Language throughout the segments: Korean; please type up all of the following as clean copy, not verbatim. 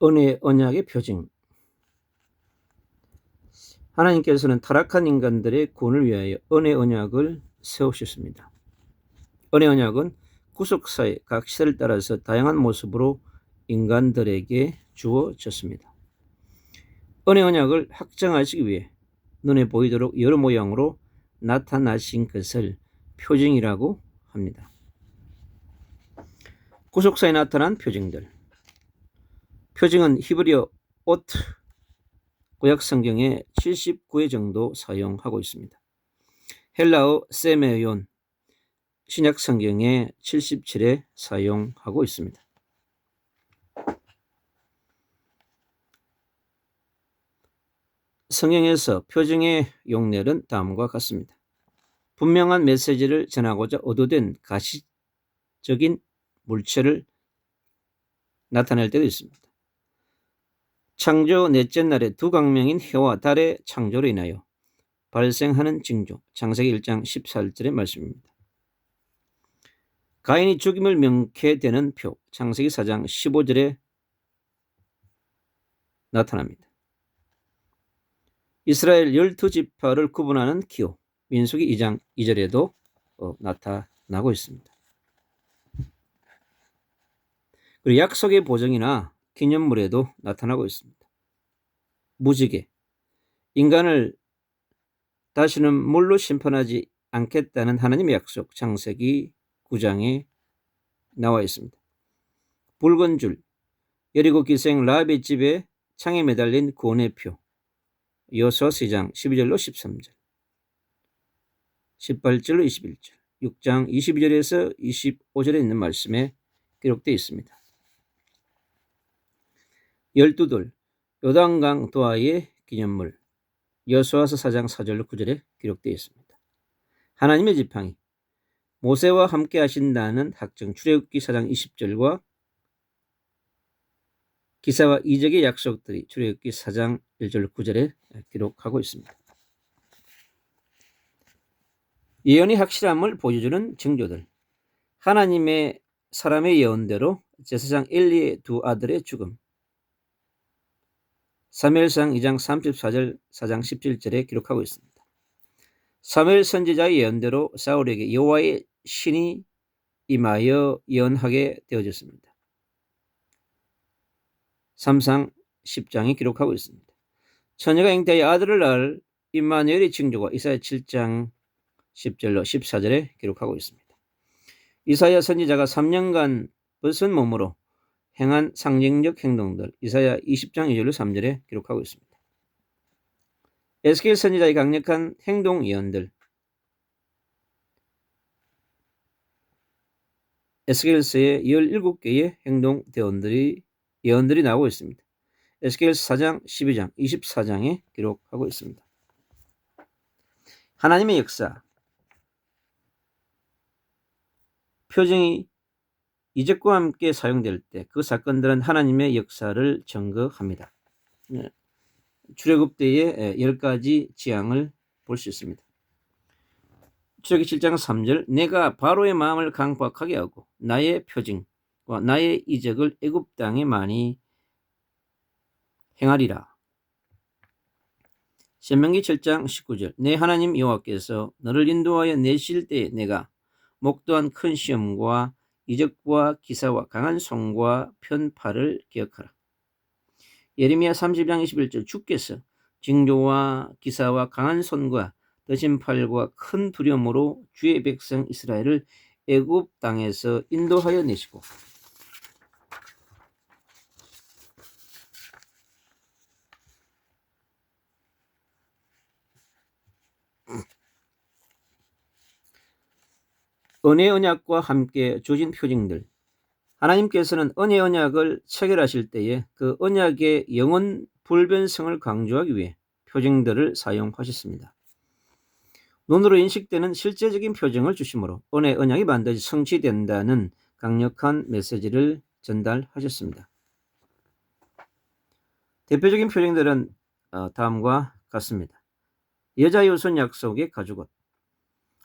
은혜의 언약의 표징. 하나님께서는 타락한 인간들의 구원을 위하여 은혜의 언약을 세우셨습니다. 은혜의 언약은 구속사의 각 시대를 따라서 다양한 모습으로 인간들에게 주어졌습니다. 은혜의 언약을 확정하시기 위해 눈에 보이도록 여러 모양으로 나타나신 것을 표징이라고 합니다. 구속사에 나타난 표징들. 표징은 히브리어 오트, 구약 성경에 79회 정도 사용하고 있습니다. 헬라어 세메온, 신약 성경에 77회 사용하고 있습니다. 성경에서 표징의 용례는 다음과 같습니다. 분명한 메시지를 전하고자 의도된 가시적인 물체를 나타낼 때도 있습니다. 창조 넷째 날에 두 광명인 해와 달의 창조로 인하여 발생하는 징조, 창세기 1장 14절의 말씀입니다. 가인이 죽임을 명쾌되는 표, 창세기 4장 15절에 나타납니다. 이스라엘 12지파를 구분하는 기호, 민수기 2장 2절에도 나타나고 있습니다. 그리고 약속의 보증이나 기념물에도 나타나고 있습니다. 무지개, 인간을 다시는 물로 심판하지 않겠다는 하나님의 약속, 창세기 9장에 나와 있습니다. 붉은 줄, 여리고 기생 라합의 집에 창에 매달린 구원의 표, 여호수아서 2장 12절로 13절, 18절로 21절, 6장 22절에서 25절에 있는 말씀에 기록되어 있습니다. 12돌, 요단강 도하의 기념물, 여호수아서 4장 4절로 9절에 기록되어 있습니다. 하나님의 지팡이, 모세와 함께 하신다는 확정, 출애굽기 4장 20절과 기사와 이적의 약속들이 출애굽기 4장 1절 9절에 기록하고 있습니다. 예언의 확실함을 보여주는 징조들. 하나님의 사람의 예언대로 제사장 엘리의 두 아들의 죽음. 사무엘상 2장 34절 4장 17절에 기록하고 있습니다. 사무엘 선지자의 예언대로 사울에게 여호와의 신이 임하여 예언하게 되어졌습니다. 3상 10장에 기록하고 있습니다. 처녀가 잉태하여 아들을 낳을 임마누엘의 징조가 이사야 7장 10절로 14절에 기록하고 있습니다. 이사야 선지자가 3년간 벗은 몸으로 행한 상징적 행동들, 이사야 20장 2절로 3절에 기록하고 있습니다. 에스겔 선지자의 강력한 행동 예언들, 에스겔서에 17개의 행동 예언들이 나오고 있습니다. 에스겔 4장 12장 24장에 기록하고 있습니다. 하나님의 역사, 표징이 이적과 함께 사용될 때 그 사건들은 하나님의 역사를 증거합니다. 출애굽 때의 10가지 지향을 볼 수 있습니다. 출애굽기 7장 3절, 내가 바로의 마음을 강박하게 하고 나의 표징과 나의 이적을 애굽 땅에 많이 행하리라. 신명기 7장 19절, 내 하나님 여호와께서 너를 인도하여 내실 때에 내가 목도한 큰 시험과 이적과 기사와 강한 손과 편팔을 기억하라. 예레미야 30장 21절, 주께서 징조와 기사와 강한 손과 드신 팔과 큰 두려움으로 주의 백성 이스라엘을 애굽 땅에서 인도하여 내시고 은혜의 언약과 함께 주어진 표징들. 하나님께서는 은혜의 언약을 체결하실 때에 그 언약의 영원 불변성을 강조하기 위해 표징들을 사용하셨습니다. 눈으로 인식되는 실제적인 표징을 주심으로 은혜의 언약이 반드시 성취된다는 강력한 메시지를 전달하셨습니다. 대표적인 표징들은 다음과 같습니다. 여자의 후손 약속의 가죽옷.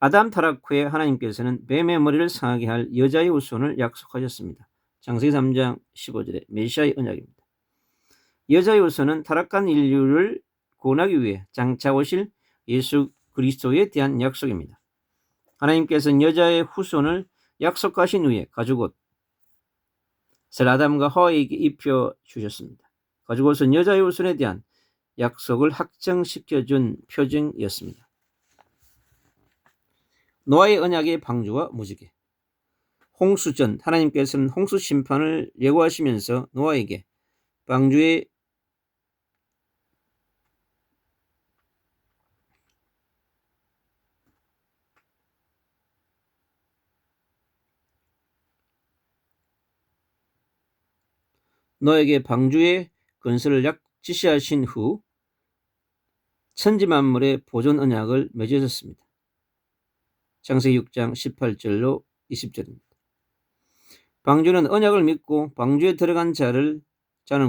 아담 타락 후에 하나님께서는 뱀의 머리를 상하게 할 여자의 후손을 약속하셨습니다. 창세기 3장 15절에 메시아의 언약입니다. 여자의 후손은 타락한 인류를 구원하기 위해 장차 오실 예수 그리스도에 대한 약속입니다. 하나님께서는 여자의 후손을 약속하신 후에 가죽옷을 아담과 하와에게 입혀주셨습니다. 가죽옷은 여자의 후손에 대한 약속을 확정시켜준 표징이었습니다. 노아의 언약의 방주와 무지개. 홍수 전 하나님께서는 홍수 심판을 예고하시면서 노아에게 방주의 노아에게 방주의 건설을 지시하신 후 천지만물의 보존 언약을 맺으셨습니다. 창세기 6장 18절로 20절입니다. 방주는 언약을 믿고 방주에 들어간 자는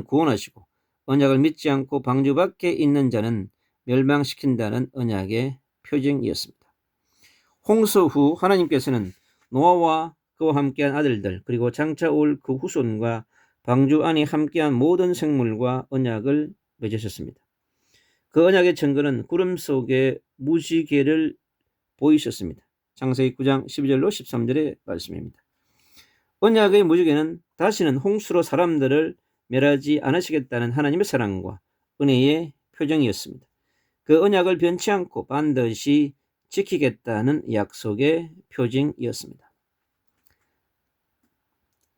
구원하시고 언약을 믿지 않고 방주 밖에 있는 자는 멸망시킨다는 언약의 표징이었습니다. 홍수 후 하나님께서는 노아와 그와 함께한 아들들 그리고 장차 올 그 후손과 방주 안에 함께한 모든 생물과 언약을 맺으셨습니다. 그 언약의 증거는 구름 속에 무지개를 보이셨습니다. 창세기 9장 12절로 13절의 말씀입니다. 언약의 무지개는 다시는 홍수로 사람들을 멸하지 않으시겠다는 하나님의 사랑과 은혜의 표정이었습니다. 그 언약을 변치 않고 반드시 지키겠다는 약속의 표징이었습니다.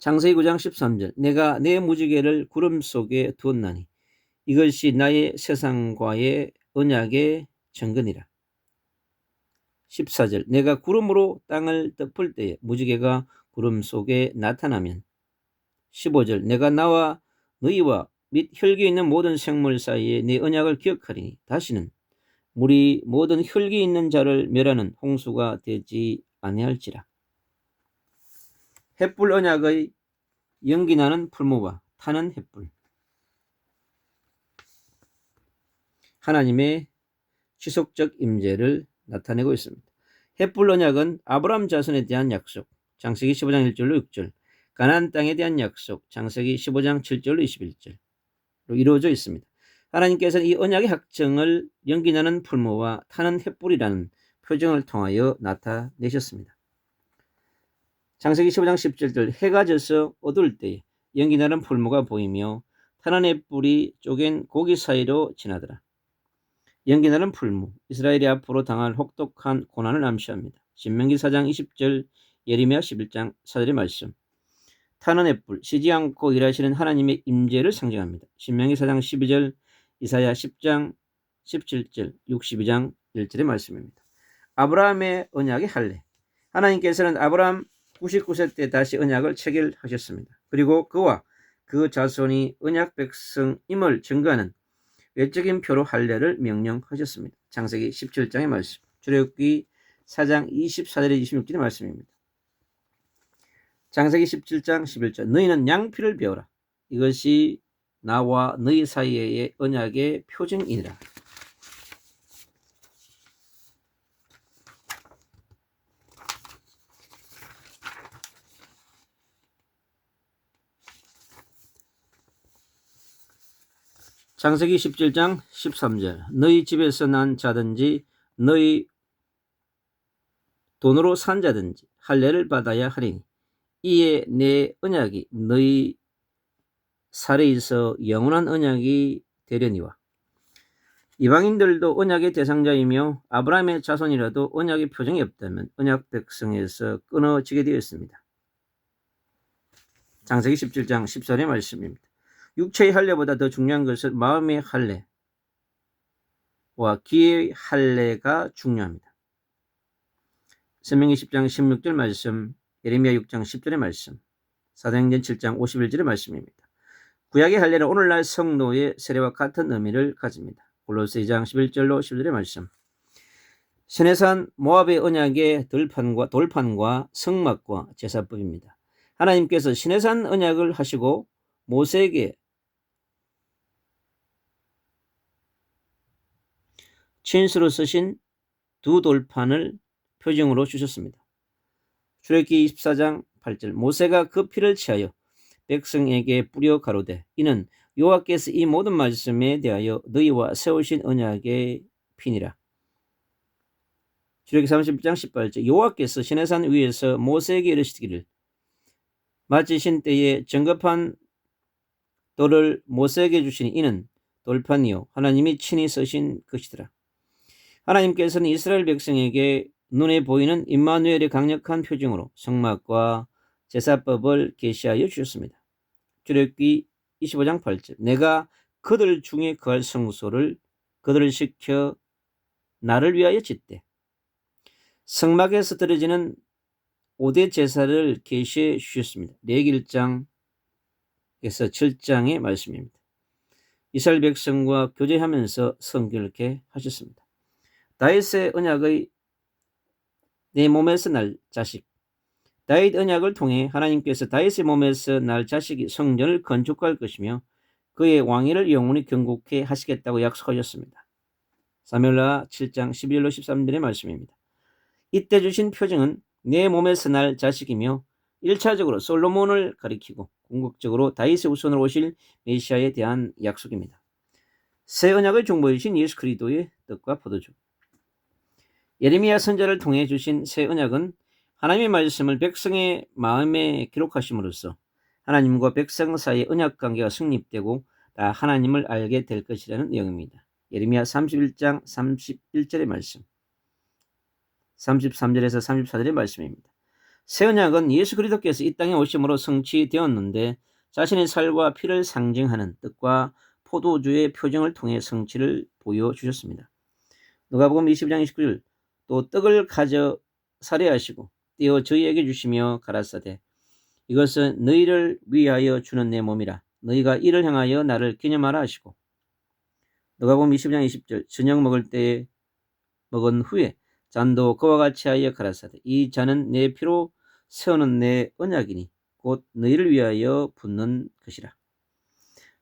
창세기 9장 13절 내가 내 무지개를 구름 속에 두었나니 이것이 나의 세상과의 언약의 증거니라. 14절 내가 구름으로 땅을 덮을 때에 무지개가 구름 속에 나타나면 15절 내가 나와 너희와 및 혈기 있는 모든 생물 사이에 내 언약을 기억하리니 다시는 물이 모든 혈기 있는 자를 멸하는 홍수가 되지 아니할지라. 햇불 언약의 연기나는 풀무와 타는 햇불. 하나님의 지속적 임재를 나타내고 있습니다. 햇불 언약은 아브라함 자손에 대한 약속, 창세기 15장 1절로 6절, 가나안 땅에 대한 약속, 창세기 15장 7절로 21절로 이루어져 있습니다. 하나님께서는 이 언약의 확정을 연기나는 풀무와 타는 햇불이라는 표정을 통하여 나타내셨습니다. 창세기 15장 10절 해가 져서 어두울 때에 연기나는 풀무가 보이며 타는 햇불이 쪼갠 고기 사이로 지나더라. 연기나는 풀무, 이스라엘이 앞으로 당할 혹독한 고난을 암시합니다. 신명기 4장 20절, 예레미야 11장 4절의 말씀. 타는 햇불, 쉬지 않고 일하시는 하나님의 임재를 상징합니다. 신명기 4장 12절, 이사야 10장 17절, 62장 1절의 말씀입니다. 아브라함의 언약의 할례. 하나님께서는 아브라함 99세 때 다시 언약을 체결하셨습니다. 그리고 그와 그 자손이 언약 백성임을 증거하는 외적인 표로 할례를 명령하셨습니다. 창세기 17장의 말씀, 출애굽기 4장 24절에 26절의 말씀입니다. 창세기 17장 11절 너희는 양피를 베어라. 이것이 나와 너희 사이의 언약의 표징이니라. 창세기 17장 13절 너희 집에서 난 자든지 너희 돈으로 산 자든지 할례를 받아야 하리니 이에 내 언약이 너희 살에서 영원한 언약이 되려니와. 이방인들도 언약의 대상자이며 아브라함의 자손이라도 언약의 표정이 없다면 언약 백성에서 끊어지게 되었습니다. 창세기 17장 14절의 말씀입니다. 육체의 할례보다 더 중요한 것은 마음의 할례와 기의 할례가 중요합니다.申命기 10장 16절 말씀, 예레미야 6장 10절의 말씀, 사도행전 7장 51절의 말씀입니다. 구약의 할례는 오늘날 성도의 세례와 같은 의미를 가집니다. 골로새 2장 11절로 10절의 말씀. 시내산 모압의 언약의 돌판과 성막과 제사법입니다. 하나님께서 시내산 언약을 하시고 모세에게 친수로 쓰신 두 돌판을 표징으로 주셨습니다. 출애굽기 24장 8절 모세가 그 피를 취하여 백성에게 뿌려 가로되 이는 여호와께서 이 모든 말씀에 대하여 너희와 세우신 언약의 피니라. 출애굽기 30장 18절 여호와께서 시내산 위에서 모세에게 이르시기를 마치신 때에 정급한 돌을 모세에게 주시니 이는 돌판이요 하나님이 친히 쓰신 것이더라. 하나님께서는 이스라엘 백성에게 눈에 보이는 임마누엘의 강력한 표징으로 성막과 제사법을 계시하여 주셨습니다. 출애굽기 25장 8절 내가 그들 중에 거할 성소를 그들을 시켜 나를 위하여 짓되 성막에서 드려지는 5대 제사를 계시해 주셨습니다. 레위기 1장에서 7장의 말씀입니다. 이스라엘 백성과 교제하면서 성결케 하셨습니다. 다윗의 언약의 내 몸에서 날 자식 다윗 언약을 통해 하나님께서 다윗의 몸에서 날 자식이 성전을 건축할 것이며 그의 왕위를 영원히 경고케 하시겠다고 약속하셨습니다. 사무엘하 7장 11절로 13절의 말씀입니다. 이때 주신 표징은 내 몸에서 날 자식이며 1차적으로 솔로몬을 가리키고 궁극적으로 다윗의 후손으로 오실 메시아에 대한 약속입니다. 새 언약의 중보이신 예수 그리스도의 떡과 포도주 예레미야 선지자를 통해 주신 새 언약은 하나님의 말씀을 백성의 마음에 기록하심으로써 하나님과 백성 사이의 언약 관계가 성립되고 다 하나님을 알게 될 것이라는 내용입니다. 예레미야 31장 31절의 말씀 33절에서 34절의 말씀입니다. 새 언약은 예수 그리스도께서 이 땅에 오심으로 성취되었는데 자신의 살과 피를 상징하는 떡과 포도주의 표징을 통해 성취를 보여주셨습니다. 누가복음 22장 29절 또 떡을 가져 살해하시고 떼어 저희에게 주시며 가라사대 이것은 너희를 위하여 주는 내 몸이라 너희가 이를 향하여 나를 기념하라 하시고 누가복음 20장 20절 저녁 먹을 때에 먹은 후에 잔도 그와 같이 하여 가라사대 이 잔은 내 피로 세우는 내 언약이니 곧 너희를 위하여 붓는 것이라.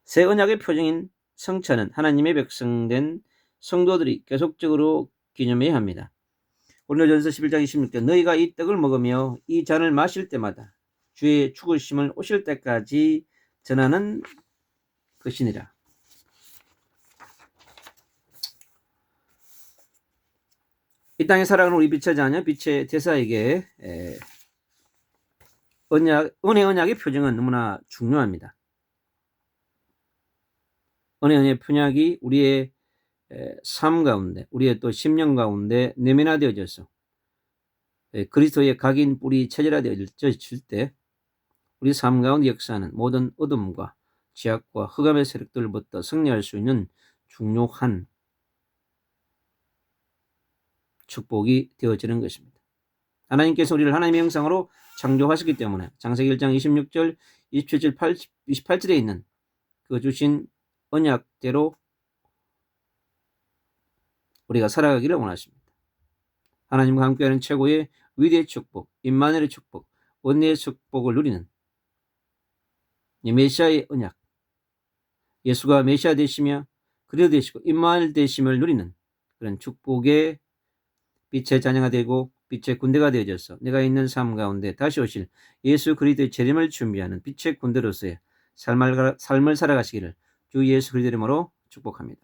새 언약의 표징인 성찬은 하나님의 백성된 성도들이 계속적으로 기념해야 합니다. 고린도전서 11장 26절 너희가 이 떡을 먹으며 이 잔을 마실 때마다 주의 죽으심을 오실 때까지 전하는 것이니라. 이 땅에 살아가는 우리 빛의 자녀, 빛의 대사에게 은혜 언약의 표징은 너무나 중요합니다. 은혜 언약의 표징이 우리의 삶 가운데, 우리의 또 심령 가운데 내면화되어져서 그리스도의 각인 뿌리 체질화되어질 때 우리 삶 가운데 역사하는 모든 어둠과 죄악과 흑암의 세력들로부터 승리할 수 있는 중요한 축복이 되어지는 것입니다. 하나님께서 우리를 하나님의 형상으로 창조하셨기 때문에 창세기 1장 26절, 27절, 28절에 있는 그 주신 언약대로 우리가 살아가기를 원하십니다. 하나님과 함께하는 최고의 위대의 축복, 임마누엘의 축복, 원내의 축복을 누리는 이 메시아의 언약, 예수가 메시아 되시며 그리스도 되시고 임마누엘 되심을 누리는 그런 축복의 빛의 자녀가 되고 빛의 군대가 되어져서 내가 있는 삶 가운데 다시 오실 예수 그리스도의 재림을 준비하는 빛의 군대로서의 삶을 살아가시기를 주 예수 그리스도 이름으로 축복합니다.